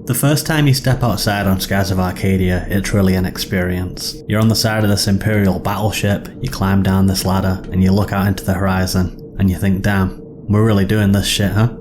The first time you step outside on Skies of Arcadia, it's really an experience. You're on the side of this Imperial battleship, you climb down this ladder, and you look out into the horizon, and you think, damn, we're really doing this shit, huh?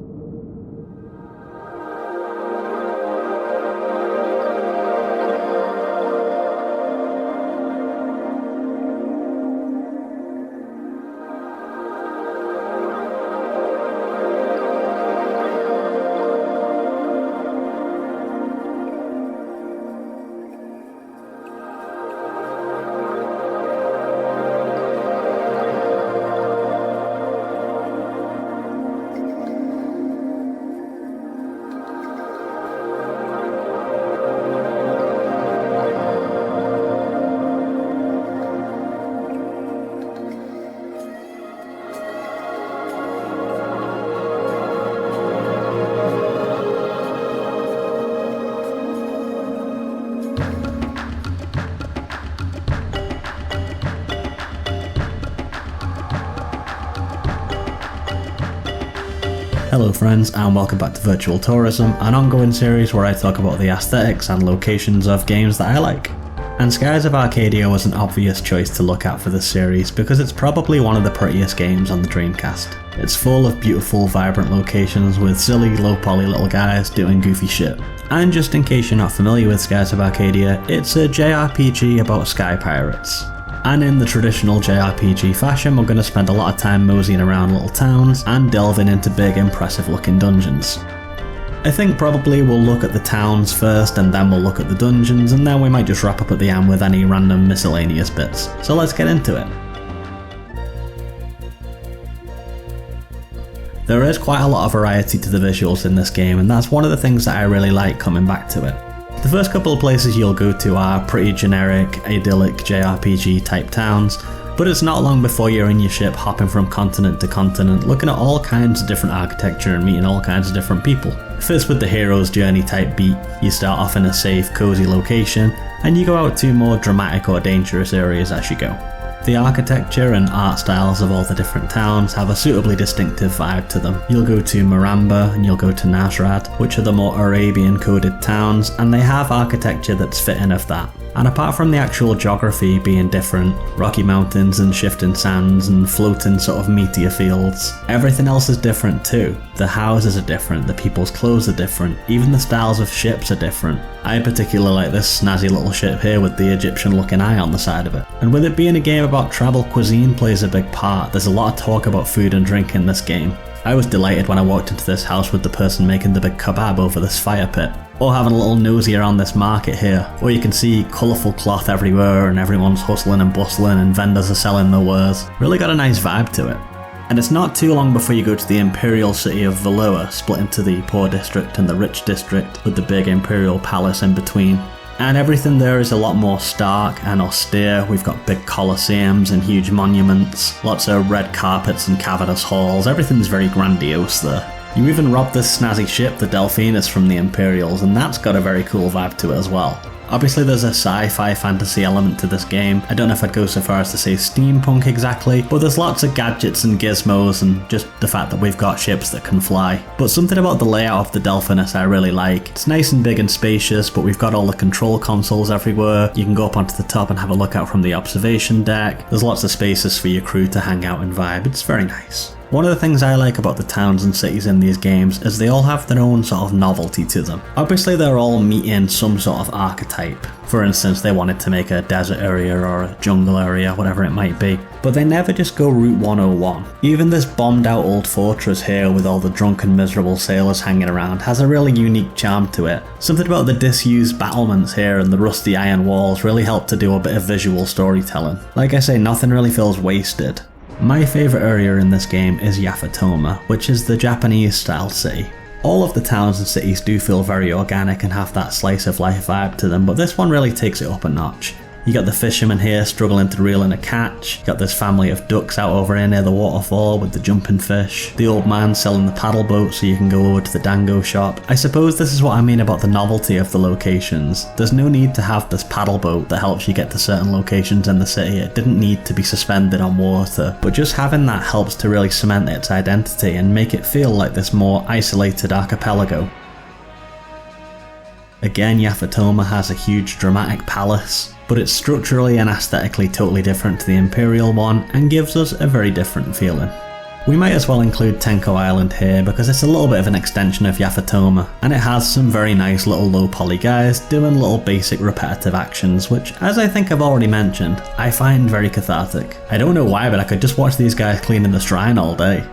Hello friends, and welcome back to Virtual Tourism, an ongoing series where I talk about the aesthetics and locations of games that I like. And Skies of Arcadia was an obvious choice to look at for this series because it's probably one of the prettiest games on the Dreamcast. It's full of beautiful, vibrant locations with silly, low-poly little guys doing goofy shit. And just in case you're not familiar with Skies of Arcadia, it's a JRPG about sky pirates. And in the traditional JRPG fashion, we're going to spend a lot of time moseying around little towns and delving into big, impressive looking dungeons. I think probably we'll look at the towns first and then we'll look at the dungeons, and then we might just wrap up at the end with any random miscellaneous bits. So let's get into it. There is quite a lot of variety to the visuals in this game, and that's one of the things that I really like coming back to it. The first couple of places you'll go to are pretty generic, idyllic JRPG type towns, but it's not long before you're in your ship hopping from continent to continent, looking at all kinds of different architecture and meeting all kinds of different people. It fits with the hero's journey type beat. You start off in a safe, cozy location, and you go out to more dramatic or dangerous areas as you go. The architecture and art styles of all the different towns have a suitably distinctive vibe to them. You'll go to Maramba and you'll go to Nazrad, which are the more Arabian coded towns, and they have architecture that's fitting of that. And apart from the actual geography being different, rocky mountains and shifting sands and floating sort of meteor fields, everything else is different too. The houses are different, the people's clothes are different, even the styles of ships are different. I particularly like this snazzy little ship here with the Egyptian looking eye on the side of it. And with it being a game about travel, cuisine plays a big part. There's a lot of talk about food and drink in this game. I was delighted when I walked into this house with the person making the big kebab over this fire pit, or having a little nosy around this market here, where you can see colourful cloth everywhere and everyone's hustling and bustling and vendors are selling their wares. Really got a nice vibe to it. And it's not too long before you go to the imperial city of Valua, split into the poor district and the rich district, with the big imperial palace in between. And everything there is a lot more stark and austere. We've got big colosseums and huge monuments, lots of red carpets and cavernous halls. Everything's very grandiose there. You even rob this snazzy ship, the Delphinus, from the Imperials, and that's got a very cool vibe to it as well. Obviously there's a sci-fi fantasy element to this game. I don't know if I'd go so far as to say steampunk exactly, but there's lots of gadgets and gizmos and just the fact that we've got ships that can fly. But something about the layout of the Delphinus I really like. It's nice and big and spacious, but we've got all the control consoles everywhere. You can go up onto the top and have a look out from the observation deck. There's lots of spaces for your crew to hang out and vibe. It's very nice. One of the things I like about the towns and cities in these games is they all have their own sort of novelty to them. Obviously they're all meeting some sort of archetype. For instance, they wanted to make a desert area or a jungle area, whatever it might be. But they never just go Route 101. Even this bombed out old fortress here with all the drunken miserable sailors hanging around has a really unique charm to it. Something about the disused battlements here and the rusty iron walls really help to do a bit of visual storytelling. Like I say, nothing really feels wasted. My favourite area in this game is Yafatoma, which is the Japanese style city. All of the towns and cities do feel very organic and have that slice of life vibe to them, but this one really takes it up a notch. You got the fisherman here struggling to reel in a catch, you got this family of ducks out over here near the waterfall with the jumping fish, the old man selling the paddle boat so you can go over to the dango shop. I suppose this is what I mean about the novelty of the locations. There's no need to have this paddle boat that helps you get to certain locations in the city. It didn't need to be suspended on water, but just having that helps to really cement its identity and make it feel like this more isolated archipelago. Again, Yaphetoma has a huge dramatic palace, but it's structurally and aesthetically totally different to the Imperial one and gives us a very different feeling. We might as well include Tenko Island here because it's a little bit of an extension of Yaphetoma, and it has some very nice little low poly guys doing little basic repetitive actions, which, as I think I've already mentioned, I find very cathartic. I don't know why, but I could just watch these guys cleaning the shrine all day.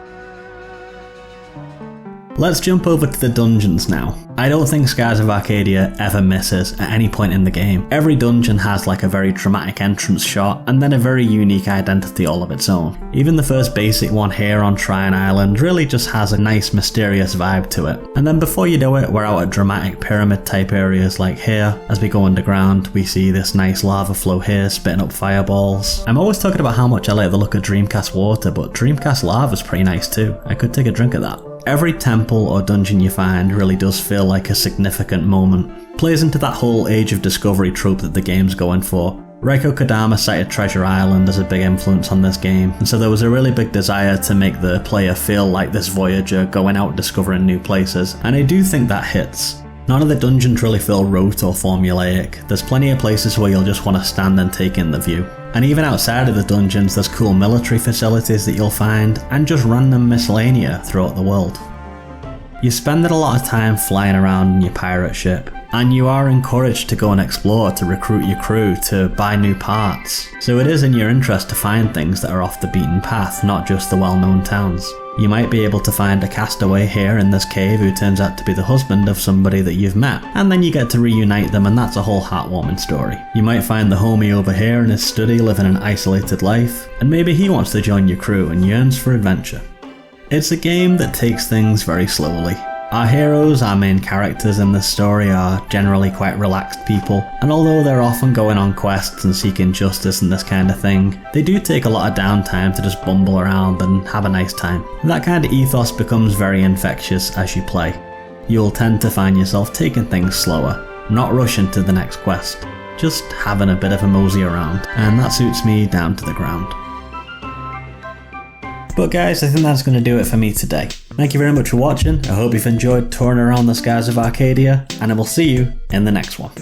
Let's jump over to the dungeons now. I don't think Skies of Arcadia ever misses at any point in the game. Every dungeon has like a very dramatic entrance shot and then a very unique identity all of its own. Even the first basic one here on Shrine Island really just has a nice mysterious vibe to it. And then before you know it, we're out at dramatic pyramid type areas like here. As we go underground, we see this nice lava flow here spitting up fireballs. I'm always talking about how much I like the look of Dreamcast water, but Dreamcast lava is pretty nice too. I could take a drink of that. Every temple or dungeon you find really does feel like a significant moment. Plays into that whole Age of Discovery trope that the game's going for. Reiko Kodama cited Treasure Island as a big influence on this game, and so there was a really big desire to make the player feel like this voyager going out discovering new places, and I do think that hits. None of the dungeons really feel rote or formulaic. There's plenty of places where you'll just want to stand and take in the view. And even outside of the dungeons, there's cool military facilities that you'll find, and just random miscellanea throughout the world. You spend a lot of time flying around in your pirate ship, and you are encouraged to go and explore, to recruit your crew, to buy new parts. So it is in your interest to find things that are off the beaten path, not just the well-known towns. You might be able to find a castaway here in this cave who turns out to be the husband of somebody that you've met, and then you get to reunite them, and that's a whole heartwarming story. You might find the homie over here in his study living an isolated life, and maybe he wants to join your crew and yearns for adventure. It's a game that takes things very slowly. Our heroes, our main characters in this story, are generally quite relaxed people, and although they're often going on quests and seeking justice and this kind of thing, they do take a lot of downtime to just bumble around and have a nice time. That kind of ethos becomes very infectious as you play. You'll tend to find yourself taking things slower, not rushing to the next quest, just having a bit of a mosey around, and that suits me down to the ground. But guys, I think that's going to do it for me today. Thank you very much for watching. I hope you've enjoyed touring around the Skies of Arcadia, and I will see you in the next one.